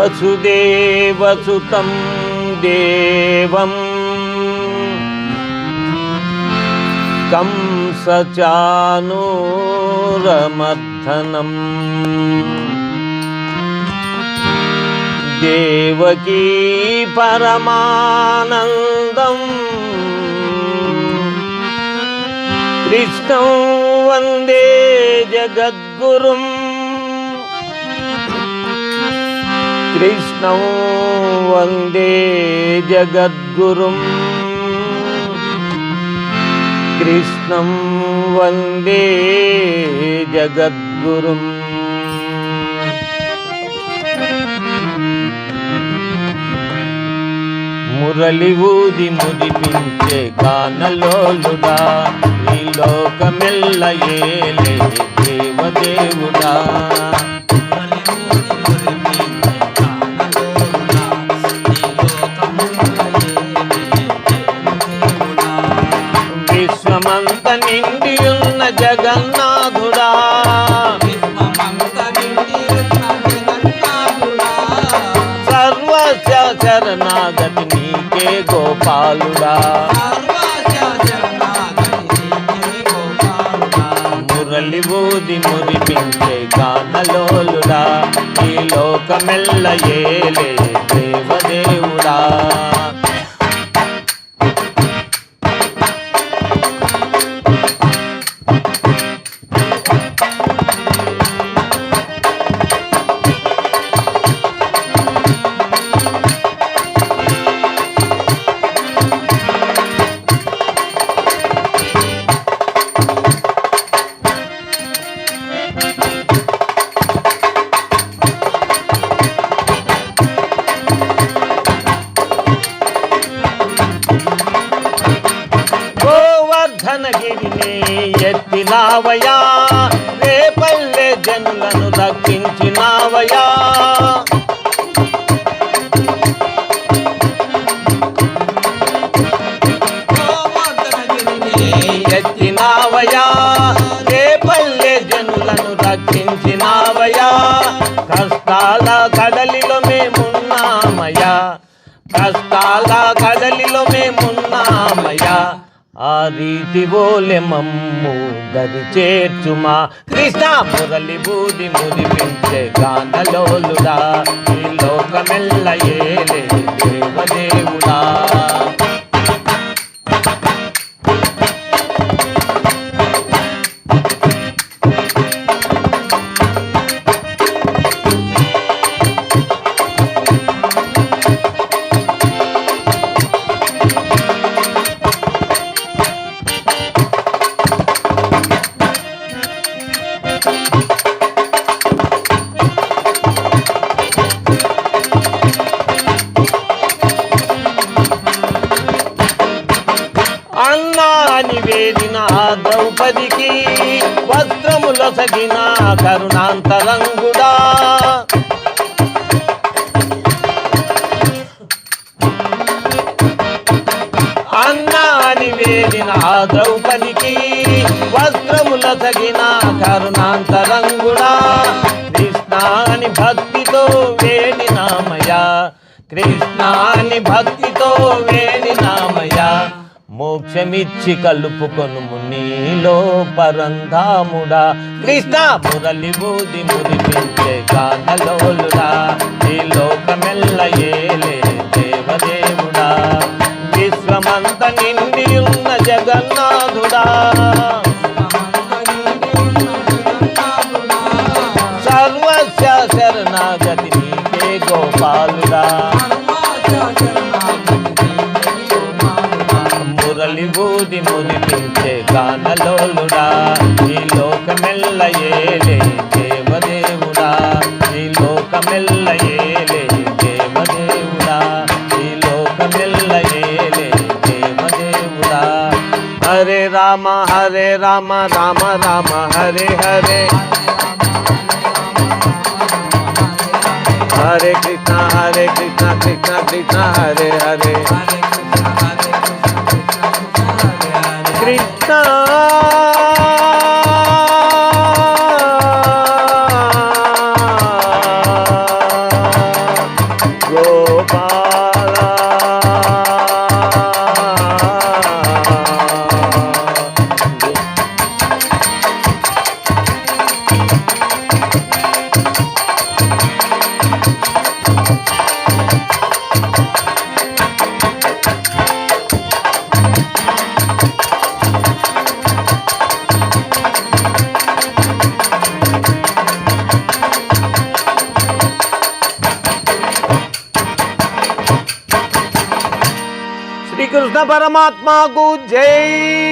వసుదేవసుతం దేవం కంసచానూరమర్దనం దేవకీ పరమానందం కృష్ణం వందే జగద్గురుం కృష్ణం వందే జగద్గురుం కృష్ణం వందే జగద్గురుం. మురళి ఊది మురిపించే గానలోలుడా ఈ లోకమెల్ల ఏలే దేవదేవుడా. విశ్వమంత నిండియున్న జగన్నాథుడా సర్వస్య శరణాగతి నీకే గోపాలుడా. మురళి ఊది మురిపించే గానలోలుడా ఈ లోకమెల్ల ఏలే దేవదేవుడా. గిరిని ఎత్తినావయా రేపల్లె జనులను రక్షించినావయా. ఎత్తినావయా రేపల్లె జనులను రక్షించినావయా. కష్టాల కడలిలో మేమున్నామయ్యా కష్టాల కడలిలో మేమున్నామయ్యా. ఆ రీతి ఓలె మమ్ము దరి చేర్చుమా కృష్ణ. మురళి బూది మురిపించే గానలోలుడా ఈ లోకమెల్ల ఏలే దేవదేవుడా. అన్నా నివేదిన ద్రౌపదికి వస్త్రముల సగిన కరుణాంతరంగుడా. అన్నా నివేదిన ద్రౌపదికి వస్త్రముల సగిన కరుణాంతరంగుడా. కృష్ణాని భక్తితో వేడినామయ్యా కృష్ణాని భక్తితో వేడినామయ్యా. మోక్షమిచ్చి కలుపుకొనుము నీలో పరంధాముడా కృష్ణ. మురళి ఊది మురిపించే గానలోలుడా ఈ లోకమెల్ల ఏలే దేవదేవుడా. విశ్వమంత నిండియున్న జగన్నాథుడా సర్వస్య శరణాగతి నీకే గోపాలుడా. మురళి ఊది మురిపించే గానలోలుడా ఈ లోకమెల్ల ఏలే దేవదేవుడా. ఈ లోకమెల్ల ఏలే దేవదేవుడా. ఈ లోకమెల్ల ఏలే దేవదేవుడా. హరే రామ రామ రామ హరే హరే. హరే కృష్ణ కృష్ణ కృష్ణ హరే హరే. కృష్ణ గోపాల శ్రీకృష్ణ పరమాత్మకు జై.